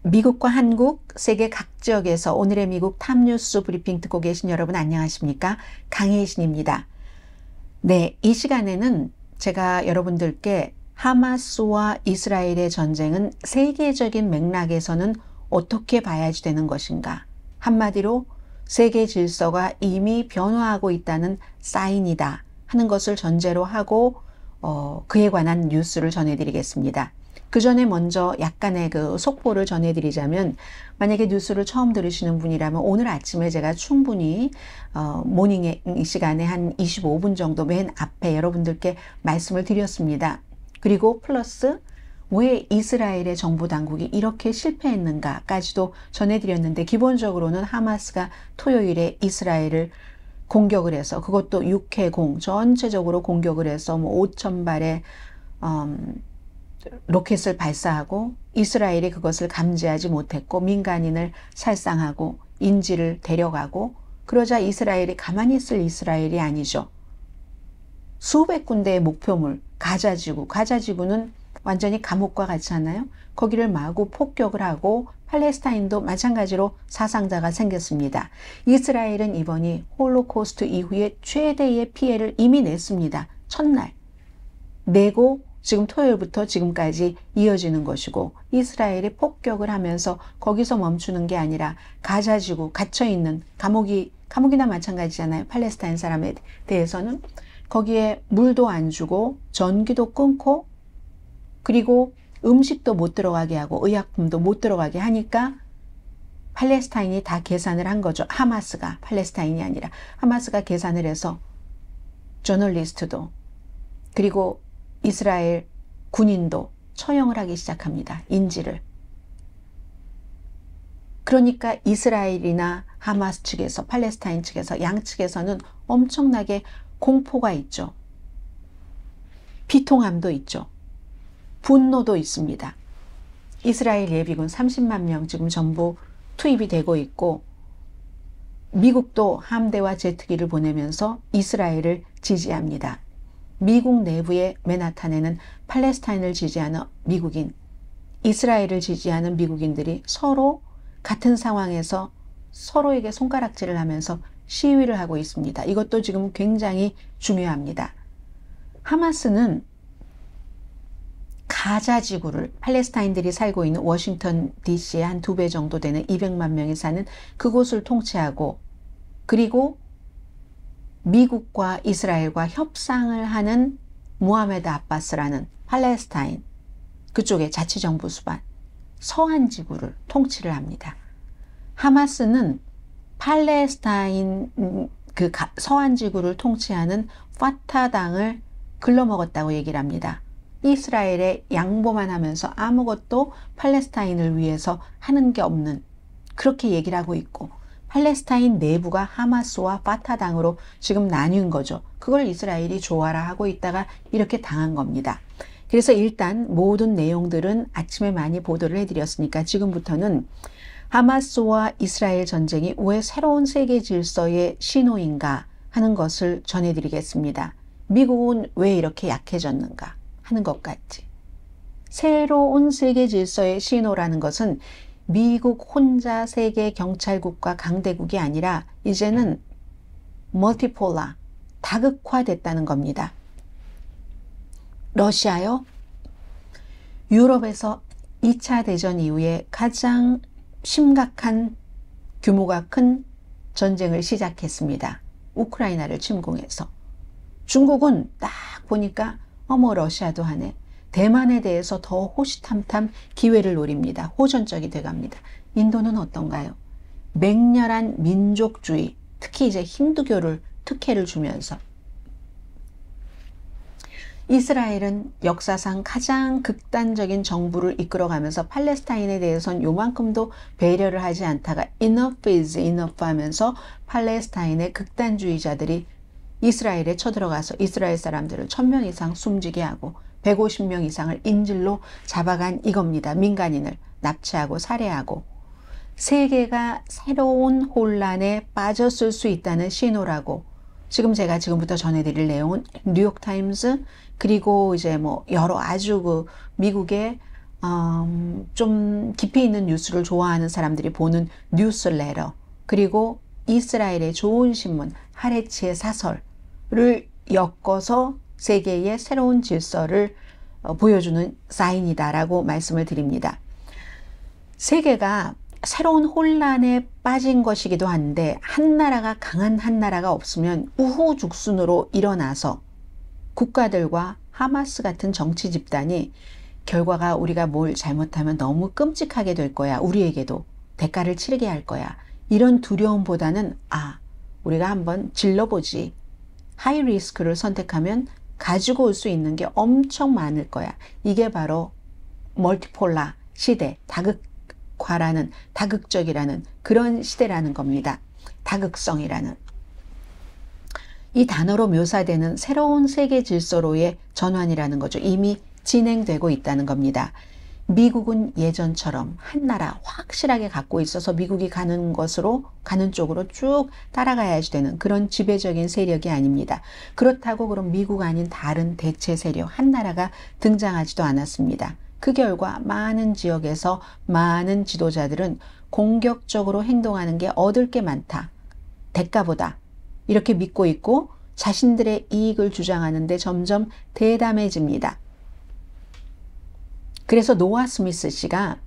미국과 한국, 세계 각 지역에서 오늘의 미국 탑뉴스 브리핑 듣고 계신 여러분 안녕하십니까? 강혜신입니다. 네, 이 시간에는 제가 여러분들께 하마스와 이스라엘의 전쟁은 세계적인 맥락에서는 어떻게 봐야지 되는 것인가? 한마디로 세계 질서가 이미 변화하고 있다는 사인이다 하는 것을 전제로 하고 그에 관한 뉴스를 전해드리겠습니다. 그 전에 먼저 약간의 그 속보를 전해드리자면, 만약에 뉴스를 처음 들으시는 분이라면 오늘 아침에 제가 충분히 모닝 시간에 한 25분 정도 맨 앞에 여러분들께 말씀을 드렸습니다. 그리고 플러스 왜 이스라엘의 정부 당국이 이렇게 실패했는가까지도 전해드렸는데, 기본적으로는 하마스가 토요일에 이스라엘을 공격을 해서, 그것도 6회공 전체적으로 공격을 해서 5,000발의 로켓을 발사하고, 이스라엘이 그것을 감지하지 못했고 민간인을 살상하고 인질을 데려가고, 그러자 이스라엘이 가만히 있을 이스라엘이 아니죠. 수백 군데의 목표물, 가자지구는 완전히 감옥과 같지 않나요? 거기를 마구 폭격을 하고, 팔레스타인도 마찬가지로 사상자가 생겼습니다. 이스라엘은 이번이 홀로코스트 이후에 최대의 피해를 이미 냈습니다. 첫날 내고 지금 토요일부터 지금까지 이어지는 것이고, 이스라엘이 폭격을 하면서 거기서 멈추는 게 아니라 가자지구 갇혀있는 감옥이나 마찬가지잖아요. 팔레스타인 사람에 대해서는 거기에 물도 안 주고 전기도 끊고, 그리고 음식도 못 들어가게 하고 의약품도 못 들어가게 하니까 팔레스타인이 다 계산을 한 거죠. 하마스가, 팔레스타인이 아니라 하마스가 계산을 해서 저널리스트도 그리고 이스라엘 군인도 처형을 하기 시작합니다. 인질을. 그러니까 이스라엘이나 하마스 측에서, 팔레스타인 측에서, 양측에서는 엄청나게 공포가 있죠. 비통함도 있죠. 분노도 있습니다. 이스라엘 예비군 30만 명 지금 전부 투입이 되고 있고, 미국도 함대와 제트기를 보내면서 이스라엘을 지지합니다. 미국 내부의 맨하탄에는 팔레스타인을 지지하는 미국인, 이스라엘을 지지하는 미국인들이 서로 같은 상황에서 서로에게 손가락질을 하면서 시위를 하고 있습니다. 이것도 지금 굉장히 중요합니다. 하마스는 가자지구를, 팔레스타인들이 살고 있는 워싱턴 DC의 한 2배 정도 되는 200만 명이 사는 그곳을 통치하고, 그리고 미국과 이스라엘과 협상을 하는 무하메드 아바스라는 팔레스타인 그쪽의 자치정부 수반 서한 지구를 통치를 합니다. 하마스는 팔레스타인 서한 지구를 통치하는 파타당을 글러먹었다고 얘기를 합니다. 이스라엘에 양보만 하면서 아무것도 팔레스타인을 위해서 하는 게 없는, 그렇게 얘기를 하고 있고, 팔레스타인 내부가 하마스와 파타당으로 지금 나뉜 거죠. 그걸 이스라엘이 좋아라 하고 있다가 이렇게 당한 겁니다. 그래서 일단 모든 내용들은 아침에 많이 보도를 해드렸으니까 지금부터는 하마스와 이스라엘 전쟁이 왜 새로운 세계 질서의 신호인가 하는 것을 전해드리겠습니다. 미국은 왜 이렇게 약해졌는가 하는 것까지. 새로운 세계 질서의 신호라는 것은 미국 혼자 세계 경찰국과 강대국이 아니라 이제는 멀티폴라, 다극화됐다는 겁니다. 러시아요? 유럽에서 2차 대전 이후에 가장 심각한 규모가 큰 전쟁을 시작했습니다. 우크라이나를 침공해서. 중국은 딱 보니까 어머 러시아도 하네. 대만에 대해서 더 호시탐탐 기회를 노립니다. 호전적이 돼갑니다. 인도는 어떤가요? 맹렬한 민족주의, 특히 이제 힌두교를 특혜를 주면서. 이스라엘은 역사상 가장 극단적인 정부를 이끌어가면서 팔레스타인에 대해서는 요만큼도 배려를 하지 않다가 enough is enough 하면서 팔레스타인의 극단주의자들이 이스라엘에 쳐들어가서 이스라엘 사람들을 1000명 이상 숨지게 하고 150명 이상을 인질로 잡아간 이겁니다. 민간인을 납치하고 살해하고. 세계가 새로운 혼란에 빠졌을 수 있다는 신호라고 지금 제가 지금부터 전해드릴 내용은 뉴욕타임스 그리고 이제 뭐 여러 아주 그 미국의 좀 깊이 있는 뉴스를 좋아하는 사람들이 보는 뉴스레터, 그리고 이스라엘의 좋은 신문 하레츠의 사설을 엮어서 세계의 새로운 질서를 보여주는 사인이다라고 말씀을 드립니다. 세계가 새로운 혼란에 빠진 것이기도 한데, 한 나라가, 강한 한 나라가 없으면 우후죽순으로 일어나서 국가들과 하마스 같은 정치 집단이 결과가 우리가 뭘 잘못하면 너무 끔찍하게 될 거야, 우리에게도 대가를 치르게 할 거야, 이런 두려움보다는 우리가 한번 질러보지, 하이 리스크를 선택하면 가지고 올 수 있는 게 엄청 많을 거야. 이게 바로 멀티폴라 시대, 다극적이라는 그런 시대라는 겁니다. 다극성이라는. 이 단어로 묘사되는 새로운 세계 질서로의 전환이라는 거죠. 이미 진행되고 있다는 겁니다. 미국은 예전처럼 한 나라 확실하게 갖고 있어서 미국이 가는 쪽으로 쭉 따라가야지 되는 그런 지배적인 세력이 아닙니다. 그렇다고 그럼 미국 아닌 다른 대체 세력 한 나라가 등장하지도 않았습니다. 그 결과 많은 지역에서 많은 지도자들은 공격적으로 행동하는 게 얻을 게 많다, 대가보다, 이렇게 믿고 있고 자신들의 이익을 주장하는데 점점 대담해집니다. 그래서 노아 스미스 씨가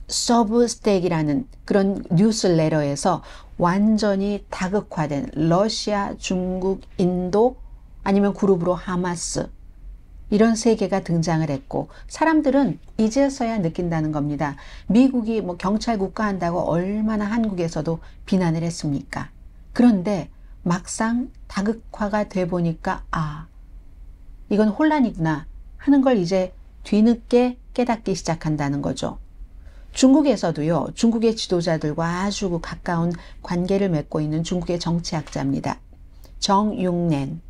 서브스택이라는 그런 뉴스레터에서 완전히 다극화된 러시아, 중국, 인도, 아니면 그룹으로 하마스, 이런 세계가 등장을 했고, 사람들은 이제서야 느낀다는 겁니다. 미국이 뭐 경찰 국가 한다고 얼마나 한국에서도 비난을 했습니까? 그런데 막상 다극화가 돼 보니까 이건 혼란이구나 하는 걸 이제 뒤늦게 깨닫기 시작한다는 거죠. 중국에서도요, 중국의 지도자들과 아주 가까운 관계를 맺고 있는 중국의 정치학자입니다. 장영년,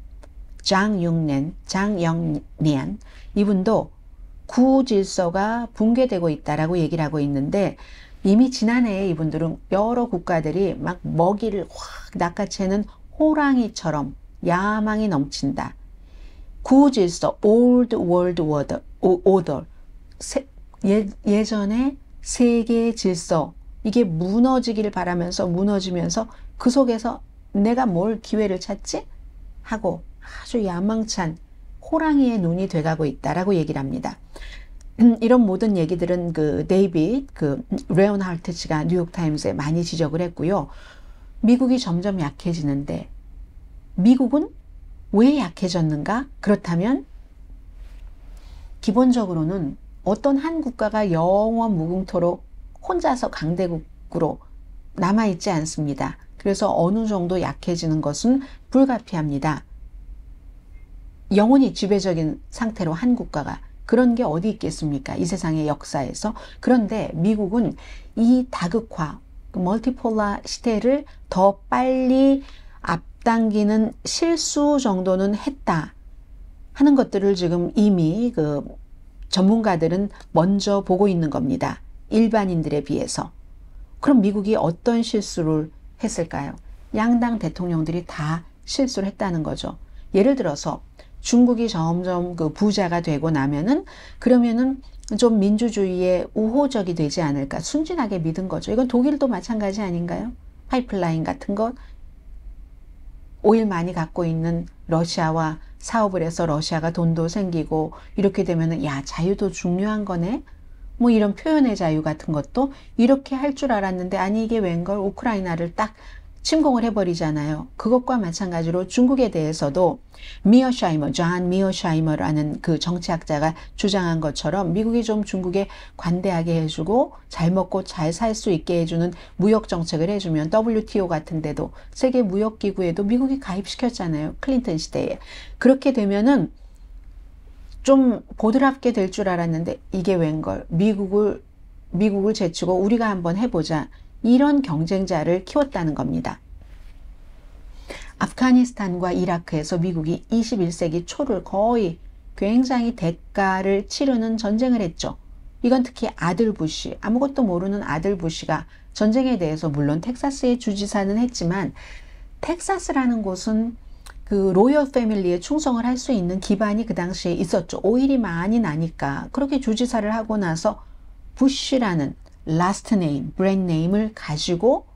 이분도 구질서가 붕괴되고 있다라고 얘기를 하고 있는데, 이미 지난해에 이분들은 여러 국가들이 막 먹이를 확 낚아채는 호랑이처럼 야망이 넘친다, 구질서, Old World Order, 예전에 세계의 질서, 이게 무너지기를 바라면서 무너지면서 그 속에서 내가 뭘 기회를 찾지? 하고 아주 야망찬 호랑이의 눈이 돼가고 있다라고 얘기를 합니다. 이런 모든 얘기들은 레온하르트 씨가 뉴욕타임스에 많이 지적을 했고요. 미국이 점점 약해지는데 미국은 왜 약해졌는가? 그렇다면 기본적으로는 어떤 한 국가가 영원 무궁토록 혼자서 강대국으로 남아있지 않습니다. 그래서 어느 정도 약해지는 것은 불가피합니다. 영원히 지배적인 상태로 한 국가가, 그런 게 어디 있겠습니까? 이 세상의 역사에서. 그런데 미국은 이 다극화, 멀티폴라 시대를 더 빨리 앞당기는 실수 정도는 했다 하는 것들을 지금 이미 전문가들은 먼저 보고 있는 겁니다. 일반인들에 비해서. 그럼 미국이 어떤 실수를 했을까요? 양당 대통령들이 다 실수를 했다는 거죠. 예를 들어서 중국이 점점 부자가 되고 나면은, 그러면은 좀 민주주의에 우호적이 되지 않을까, 순진하게 믿은 거죠. 이건 독일도 마찬가지 아닌가요? 파이프라인 같은 것, 오일 많이 갖고 있는 러시아와 사업을 해서 러시아가 돈도 생기고, 이렇게 되면은 자유도 중요한 거네, 뭐 이런 표현의 자유 같은 것도 이렇게 할 줄 알았는데, 아니 이게 웬걸, 우크라이나를 딱 침공을 해버리잖아요. 그것과 마찬가지로 중국에 대해서도 존 미어샤이머라는 그 정치학자가 주장한 것처럼 미국이 좀 중국에 관대하게 해주고 잘 먹고 잘 살 수 있게 해주는 무역 정책을 해주면, WTO 같은 데도, 세계 무역기구에도 미국이 가입시켰잖아요. 클린턴 시대에. 그렇게 되면은 좀 보드랍게 될 줄 알았는데 이게 웬걸, 미국을 제치고 우리가 한번 해보자, 이런 경쟁자를 키웠다는 겁니다. 아프가니스탄과 이라크에서 미국이 21세기 초를 거의 굉장히 대가를 치르는 전쟁을 했죠. 이건 특히 아들 부시, 아무것도 모르는 아들 부시가 전쟁에 대해서, 물론 텍사스의 주지사는 했지만, 텍사스라는 곳은 그 로열 패밀리에 충성을 할 수 있는 기반이 그 당시에 있었죠. 오일이 많이 나니까. 그렇게 주지사를 하고 나서 부시라는 라스트 네임, 브랜드 네임을 가지고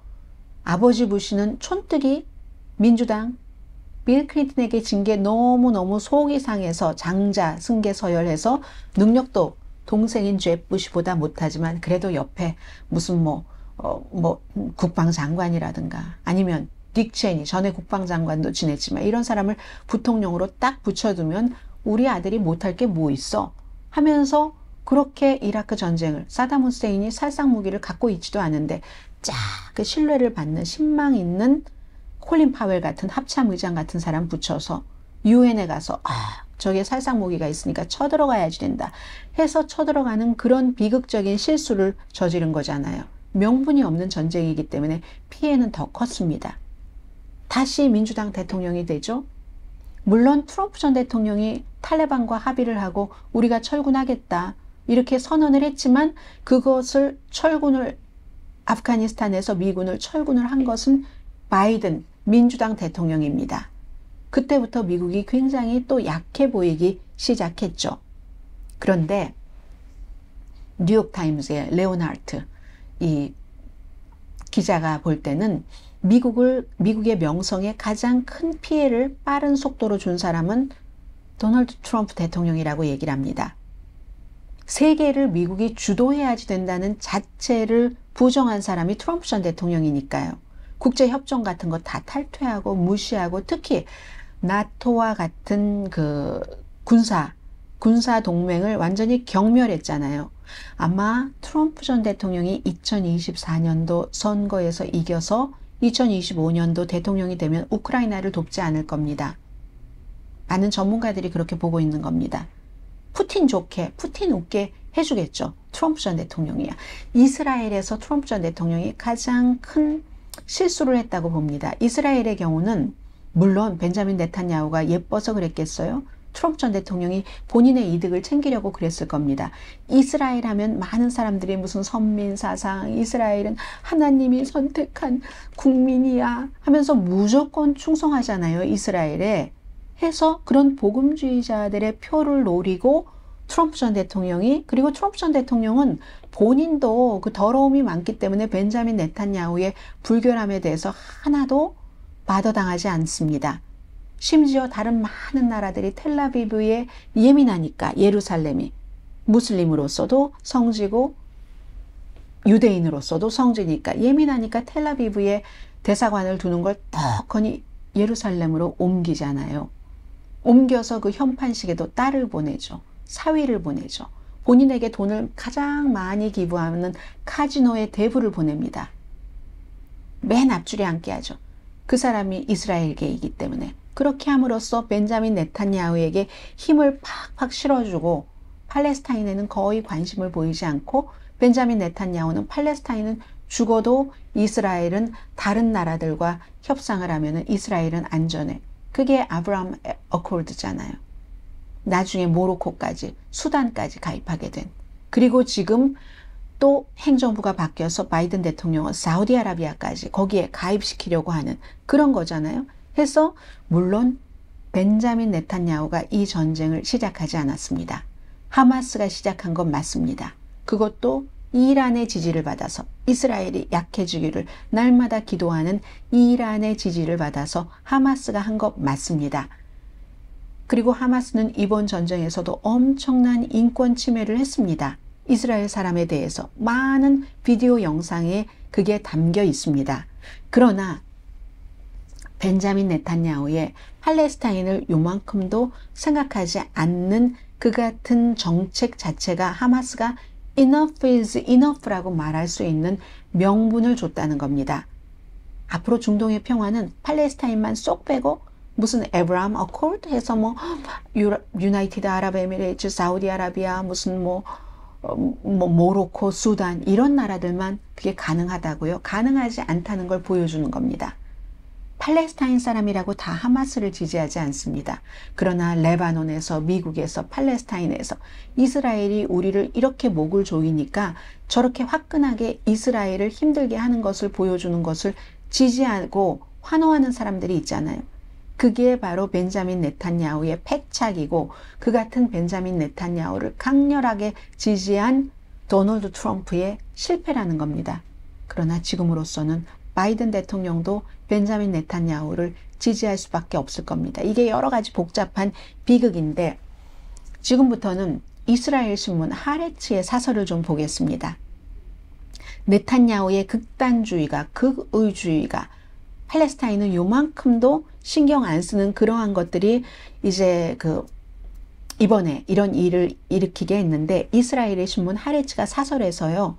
아버지 부시는 촌뜨기 민주당 빌 클린턴에게 진 게 너무너무 속이 상해서 장자 승계 서열해서 능력도 동생인 잽 부시보다 못하지만 그래도 옆에 무슨 국방장관이라든가 아니면 딕 체니 전에 국방장관도 지냈지만 이런 사람을 부통령으로 딱 붙여두면 우리 아들이 못할 게 뭐 있어 하면서 그렇게 이라크 전쟁을 사담 후세인이 살상 무기를 갖고 있지도 않은데 그 신뢰를 받는 신망 있는 콜린 파웰 같은 합참 의장 같은 사람 붙여서 유엔에 가서 저게 살상 무기가 있으니까 쳐들어가야지 된다 해서 쳐들어가는 그런 비극적인 실수를 저지른 거잖아요. 명분이 없는 전쟁이기 때문에 피해는 더 컸습니다. 다시 민주당 대통령이 되죠. 물론 트럼프 전 대통령이 탈레반과 합의를 하고 우리가 철군하겠다 이렇게 선언을 했지만 그것을 아프가니스탄에서 미군을 철군을 한 것은 바이든 민주당 대통령입니다. 그때부터 미국이 굉장히 또 약해 보이기 시작했죠. 그런데 뉴욕타임즈의 레오나르트 이 기자가 볼 때는 미국의 명성에 가장 큰 피해를 빠른 속도로 준 사람은 도널드 트럼프 대통령이라고 얘기를 합니다. 세계를 미국이 주도해야지 된다는 자체를 부정한 사람이 트럼프 전 대통령이니까요. 국제협정 같은 거 다 탈퇴하고 무시하고 특히 나토와 같은 그 군사 동맹을 완전히 경멸했잖아요. 아마 트럼프 전 대통령이 2024년도 선거에서 이겨서 2025년도 대통령이 되면 우크라이나를 돕지 않을 겁니다. 많은 전문가들이 그렇게 보고 있는 겁니다. 푸틴 좋게, 푸틴 웃게 해주겠죠. 트럼프 전 대통령이야. 이스라엘에서 트럼프 전 대통령이 가장 큰 실수를 했다고 봅니다. 이스라엘의 경우는 물론 벤자민 네탄야후가 예뻐서 그랬겠어요? 트럼프 전 대통령이 본인의 이득을 챙기려고 그랬을 겁니다. 이스라엘 하면 많은 사람들이 무슨 선민사상, 이스라엘은 하나님이 선택한 국민이야 하면서 무조건 충성하잖아요. 이스라엘에. 해서 그런 복음주의자들의 표를 노리고 트럼프 전 대통령이 그리고 트럼프 전 대통령은 본인도 그 더러움이 많기 때문에 벤자민 네탄야후의 불결함에 대해서 하나도 받아당하지 않습니다. 심지어 다른 많은 나라들이 텔라비브에 예민하니까 예루살렘이 무슬림으로서도 성지고 유대인으로서도 성지니까 예민하니까 텔라비브에 대사관을 두는 걸 떡하니 예루살렘으로 옮기잖아요. 옮겨서 그 현판식에도 딸을 보내죠. 사위를 보내죠. 본인에게 돈을 가장 많이 기부하는 카지노에 대부를 보냅니다. 맨 앞줄에 앉게 하죠. 그 사람이 이스라엘계이기 때문에. 그렇게 함으로써 벤자민 네탄야후에게 힘을 팍팍 실어주고 팔레스타인에는 거의 관심을 보이지 않고 벤자민 네탄야후는 팔레스타인은 죽어도 이스라엘은 다른 나라들과 협상을 하면 이스라엘은 안전해. 그게 아브라함 어코드잖아요. 나중에 모로코까지 수단까지 가입하게 된. 그리고 지금 또 행정부가 바뀌어서 바이든 대통령은 사우디아라비아까지 거기에 가입시키려고 하는 그런 거잖아요. 해서 물론 벤자민 네탄야후가 이 전쟁을 시작하지 않았습니다. 하마스가 시작한 건 맞습니다. 그것도 이란의 지지를 받아서 이스라엘이 약해지기를 날마다 기도하는 이란의 지지를 받아서 하마스가 한 것 맞습니다. 그리고 하마스는 이번 전쟁에서도 엄청난 인권 침해를 했습니다. 이스라엘 사람에 대해서 많은 비디오 영상에 그게 담겨 있습니다. 그러나 벤자민 네탄야후의 팔레스타인을 요만큼도 생각하지 않는 그 같은 정책 자체가 하마스가 enough is enough라고 말할 수 있는 명분을 줬다는 겁니다. 앞으로 중동의 평화는 팔레스타인만 쏙 빼고 무슨 에브라함 어코드 해서 유나이티드 아랍에미레이트, 사우디아라비아, 무슨 모로코, 수단 이런 나라들만 그게 가능하다고요. 가능하지 않다는 걸 보여주는 겁니다. 팔레스타인 사람이라고 다 하마스를 지지하지 않습니다. 그러나 레바논에서, 미국에서, 팔레스타인에서 이스라엘이 우리를 이렇게 목을 조이니까 저렇게 화끈하게 이스라엘을 힘들게 하는 것을 보여주는 것을 지지하고 환호하는 사람들이 있잖아요. 그게 바로 벤자민 네탄야후의 패착이고 그 같은 벤자민 네탄야후를 강렬하게 지지한 도널드 트럼프의 실패라는 겁니다. 그러나 지금으로서는 바이든 대통령도 벤자민 네탄야후를 지지할 수밖에 없을 겁니다. 이게 여러 가지 복잡한 비극인데 지금부터는 이스라엘 신문 하레츠의 사설을 좀 보겠습니다. 네탄야후의 극단주의가 극의주의가 팔레스타인은 요만큼도 신경 안 쓰는 그러한 것들이 이제 이번에 이런 일을 일으키게 했는데 이스라엘의 신문 하레츠가 사설에서요.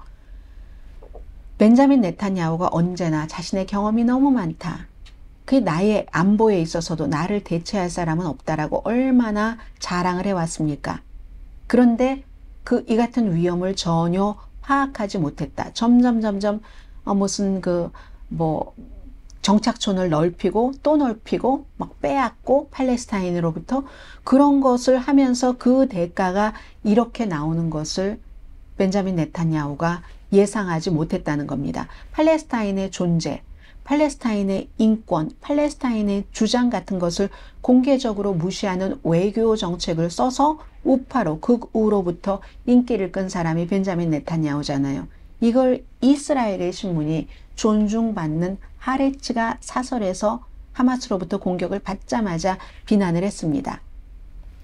벤자민 네탄야후가 언제나 자신의 경험이 너무 많다. 그 나의 안보에 있어서도 나를 대체할 사람은 없다라고 얼마나 자랑을 해왔습니까? 그런데 이 같은 위험을 전혀 파악하지 못했다. 점점 무슨 정착촌을 넓히고 또 넓히고 막 빼앗고 팔레스타인으로부터 그런 것을 하면서 그 대가가 이렇게 나오는 것을 벤자민 네탄야후가 예상하지 못했다는 겁니다. 팔레스타인의 존재, 팔레스타인의 인권, 팔레스타인의 주장 같은 것을 공개적으로 무시하는 외교 정책을 써서 우파로 극우로부터 인기를 끈 사람이 벤자민 네탄야후잖아요. 이걸 이스라엘의 신문이 존중받는 하레츠가 사설에서 하마스로부터 공격을 받자마자 비난을 했습니다.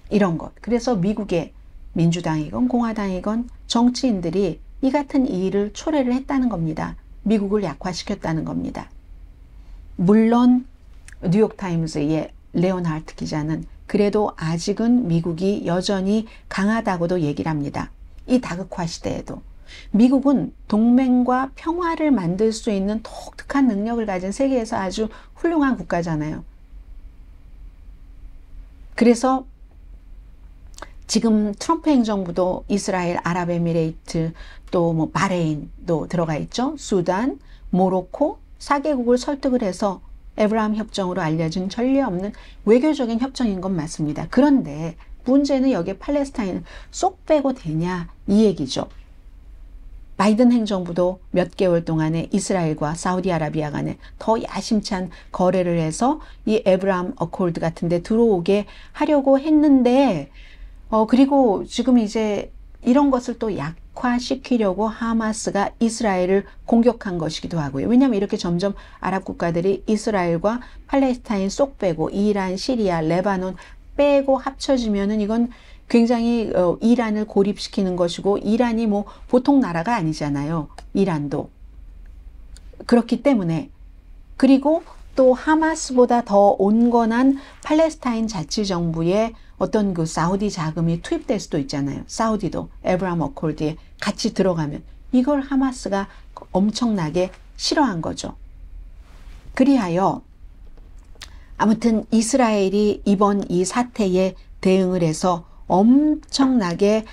이런 것. 그래서 미국의 민주당이건 공화당이건 정치인들이 이 같은 일을 초래를 했다는 겁니다. 미국을 약화시켰다는 겁니다. 물론 뉴욕타임즈의 레온하트 기자는 그래도 아직은 미국이 여전히 강하다고도 얘기를 합니다. 이 다극화 시대에도. 미국은 동맹과 평화를 만들 수 있는 독특한 능력을 가진 세계에서 아주 훌륭한 국가잖아요. 그래서 지금 트럼프 행정부도 이스라엘, 아랍에미레이트, 또 바레인도 들어가 있죠. 수단, 모로코 4개국을 설득을 해서 에브라함 협정으로 알려진 전례 없는 외교적인 협정인 건 맞습니다. 그런데 문제는 여기에 팔레스타인을 쏙 빼고 되냐 이 얘기죠. 바이든 행정부도 몇 개월 동안에 이스라엘과 사우디아라비아 간에 더 야심찬 거래를 해서 이 에브라함 어콜드 같은 데 들어오게 하려고 했는데 그리고 지금 이제 이런 것을 또 약화시키려고 하마스가 이스라엘을 공격한 것이기도 하고요. 왜냐하면 이렇게 점점 아랍 국가들이 이스라엘과 팔레스타인 쏙 빼고 이란, 시리아, 레바논 빼고 합쳐지면은 이건 굉장히 이란을 고립시키는 것이고 이란이 보통 나라가 아니잖아요. 이란도. 그렇기 때문에 그리고 또 하마스보다 더 온건한 팔레스타인 자치정부의 어떤 사우디 자금이 투입될 수도 있잖아요. 사우디도 에브라함 어콜드에 같이 들어가면 이걸 하마스가 엄청나게 싫어한 거죠. 그리하여 아무튼 이스라엘이 이번 이 사태에 대응을 해서 엄청나게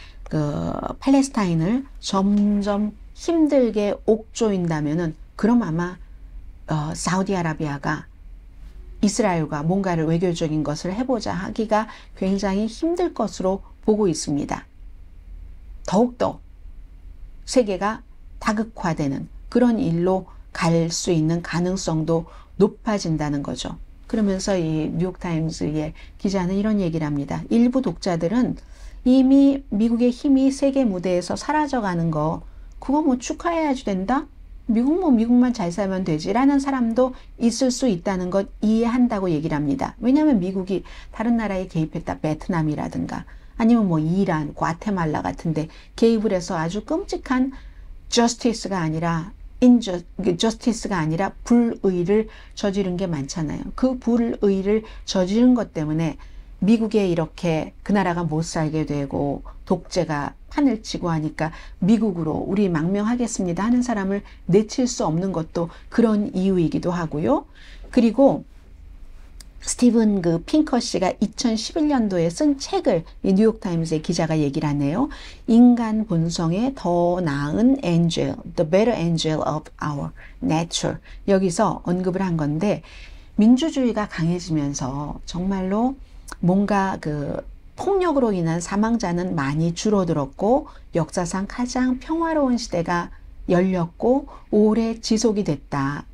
팔레스타인을 점점 힘들게 옥조인다면은 그럼 아마 사우디아라비아가 이스라엘과 뭔가를 외교적인 것을 해보자 하기가 굉장히 힘들 것으로 보고 있습니다. 더욱더 세계가 다극화되는 그런 일로 갈 수 있는 가능성도 높아진다는 거죠. 그러면서 이 뉴욕타임스의 기자는 이런 얘기를 합니다. 일부 독자들은 이미 미국의 힘이 세계 무대에서 사라져가는 거 그거 축하해야지 된다? 미국만 잘 살면 되지 라는 사람도 있을 수 있다는 것 이해한다고 얘기를 합니다. 왜냐하면 미국이 다른 나라에 개입했다. 베트남이라든가 아니면 이란, 과테말라 같은데 개입을 해서 아주 끔찍한 저스티스가 아니라 불의를 저지른 게 많잖아요. 그 불의를 저지른 것 때문에 미국에 이렇게 그 나라가 못 살게 되고 독재가 판을 치고 하니까 미국으로 우리 망명하겠습니다 하는 사람을 내칠 수 없는 것도 그런 이유이기도 하고요. 그리고 스티븐 핑커 씨가 2011년도에 쓴 책을 이 뉴욕타임스의 기자가 얘기를 하네요. 인간 본성의 더 나은 angel, the better angel of our nature. 여기서 언급을 한 건데 민주주의가 강해지면서 정말로 뭔가 폭력으로 인한 사망자는 많이 줄어들었고 역사상 가장 평화로운 시대가 열렸고 오래 지속이 됐다.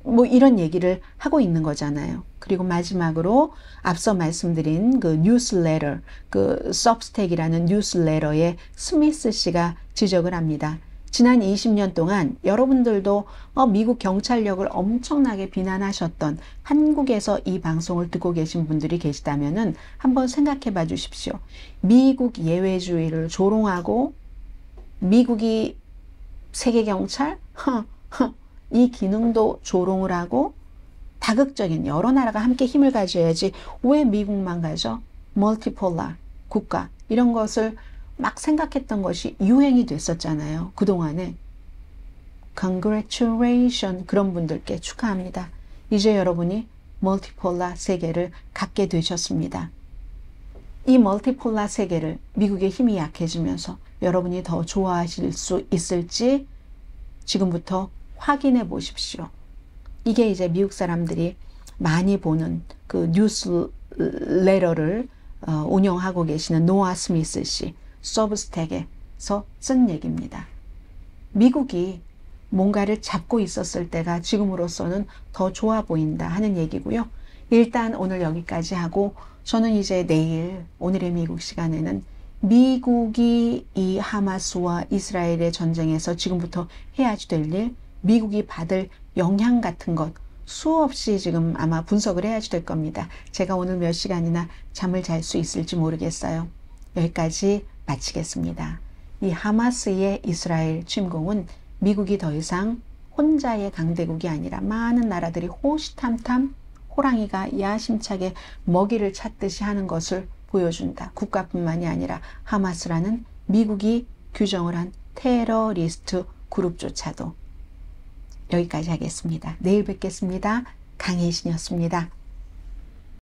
뭐 이런 얘기를 하고 있는 거잖아요. 그리고 마지막으로 앞서 말씀드린 그 뉴스레터, 그 서브스택이라는 뉴스레터에 스미스 씨가 지적을 합니다. 지난 20년 동안 여러분들도 미국 경찰력을 엄청나게 비난하셨던 한국에서 이 방송을 듣고 계신 분들이 계시다면은 한번 생각해 봐 주십시오. 미국 예외주의를 조롱하고 미국이 세계 경찰? 이 기능도 조롱을 하고 다극적인 여러 나라가 함께 힘을 가져야지 왜 미국만 가죠? 멀티폴라 국가 이런 것을 막 생각했던 것이 유행이 됐었잖아요. 그동안에. Congratulations 그런 분들께 축하합니다. 이제 여러분이 멀티폴라 세계를 갖게 되셨습니다. 이 멀티폴라 세계를 미국의 힘이 약해지면서 여러분이 더 좋아하실 수 있을지 지금부터 확인해 보십시오. 이게 이제 미국 사람들이 많이 보는 그 뉴스레터를 운영하고 계시는 노아 스미스 씨 서브스택에서 쓴 얘기입니다. 미국이 뭔가를 잡고 있었을 때가 지금으로서는 더 좋아 보인다 하는 얘기고요. 일단 오늘 여기까지 하고 저는 이제 내일 오늘의 미국 시간에는 미국이 이 하마스와 이스라엘의 전쟁에서 지금부터 해야지 될 일, 미국이 받을 영향 같은 것 수없이 지금 아마 분석을 해야지 될 겁니다. 제가 오늘 몇 시간이나 잠을 잘 수 있을지 모르겠어요. 여기까지 마치겠습니다. 이 하마스의 이스라엘 침공은 미국이 더 이상 혼자의 강대국이 아니라 많은 나라들이 호시탐탐 호랑이가 야심차게 먹이를 찾듯이 하는 것을 보여준다. 국가뿐만이 아니라 하마스라는 미국이 규정을 한 테러리스트 그룹조차도. 여기까지 하겠습니다. 내일 뵙겠습니다. 강혜신이었습니다.